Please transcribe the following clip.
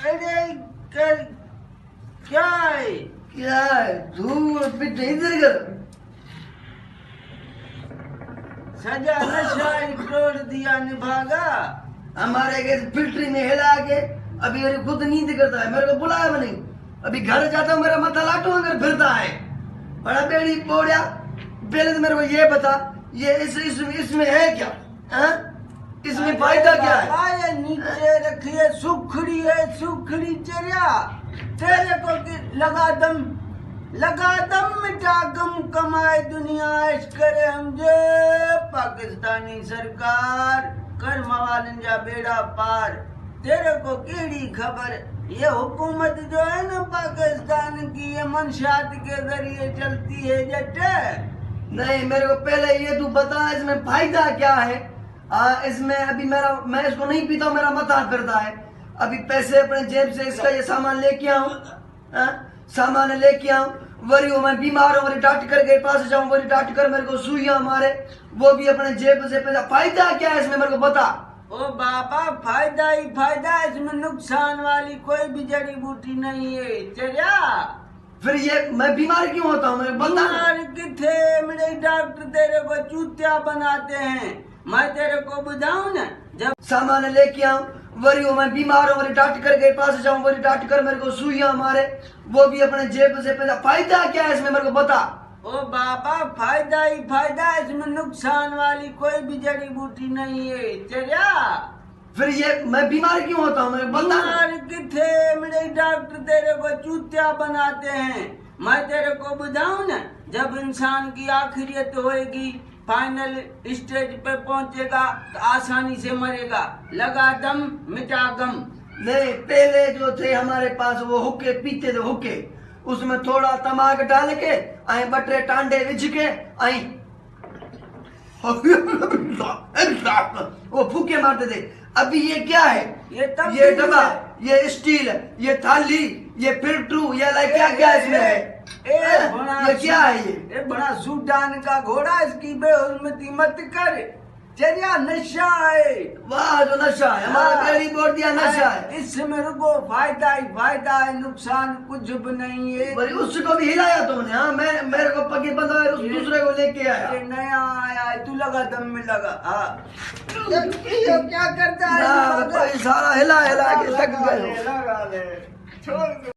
अरे कर क्या है? क्या है? धूल पिट इधर कर। सजा नशा तोड़ दिया निभागा। हमारे के फिल्ट्री में हिला के अभी मेरी खुद नींद करता है, मेरे को बुलाया भी नहीं। अभी घर जाता हूँ मेरा माथा लाटू अगर फिरता है। बड़ा बेड़ी पोड़िया, पहले तो मेरे को ये बता, ये इसमें है क्या? हाँ? इसमें फायदा क्या है? ये नीचे रखिए, सुखड़ी है, सुखड़ी चरिया तेरे को लगा दम मिटा गम कमाए दुनिया ऐश करे हमजे। पाकिस्तानी सरकार कर मवालन जा बेड़ा पार। तेरे को केड़ी खबर, ये हुकूमत जो है ना पाकिस्तान की, ये मंशात के जरिए चलती है जट। नहीं, मेरे को पहले ये तू बता इसमें फायदा क्या है? इसमें अभी मैं इसको नहीं पीता हूँ, मेरा माथा फिरता है। अभी पैसे अपने जेब से इसका ये सामान लेके आऊँ, सामान लेके आऊँ, वरी मैं बीमार हूँ, वरी डॉक्टर के पास जाऊँ, वरी डॉक्टर मेरे को सुइयां मारे, वो भी अपने जेब से पैसा। फायदा क्या है इसमें मेरे को बता। ओ बाबा फायदा ही फायदा है, इसमें नुकसान वाली कोई भी जड़ी बूटी नहीं है चरिया। फिर ये मैं बीमार क्यों होता हूँ मेरे बता। बीमार किथे, मेरे डॉक्टर तेरे को चूतिया बनाते हैं। मैं तेरे को बुझाऊं ना, जब सामान लेके आऊँ, वरी मैं बीमार हूँ, वरी डॉक्टर के पास जाऊँ, वरी डॉक्टर मेरे को सुइयां मारे, वो भी अपने जेब से पैसा। फायदा क्या है इसमें मेरे को बता। ओ बाबा फायदा ही फायदा है, इसमें नुकसान वाली कोई भी जड़ी बूटी नहीं है चरिया। फिर ये मैं बीमार क्यों होता हूँ मेरे बता। बीमार किथे, मेरे डॉक्टर तेरे को चूतिया बनाते हैं। मैं तेरे को बुझाऊं ना, जब इंसान की आखिरियत होएगी, फाइनल स्टेज पे पहुंचेगा तो आसानी से मरेगा। लगा दम मिटा गम। नहीं, पहले जो थे हमारे पास वो हुक्के पीते थे, हुक्के उसमें थोड़ा तमाक डाल के आई बटरे टांडे विझ के आई वो फूके मारते थे। अभी ये क्या है? ये डब्बा, ये स्टील, ये थाली, ये फिल्टरू, ये लाइक क्या क्या इसमें है? ये क्या है? ये बड़ा सूडान का घोड़ा, इसकी बेहुरमती मत कर चरिया। नशा है, वाह जो नशा है, हमारा बेड़ी बोल दिया नशा है। इसमें रुको फायदा ही फायदा है, नुकसान कुछ भी नहीं है। उसको भी हिलाया तुमने? हाँ, मैं मेरे को पगे बंधा है, उस दूसरे को लेके आया। ये नया आया है, तू लगा दम में लगा। हाँ क्या करता है? सारा हिला हिला के थक गए। लगा ले, छोड़ दो।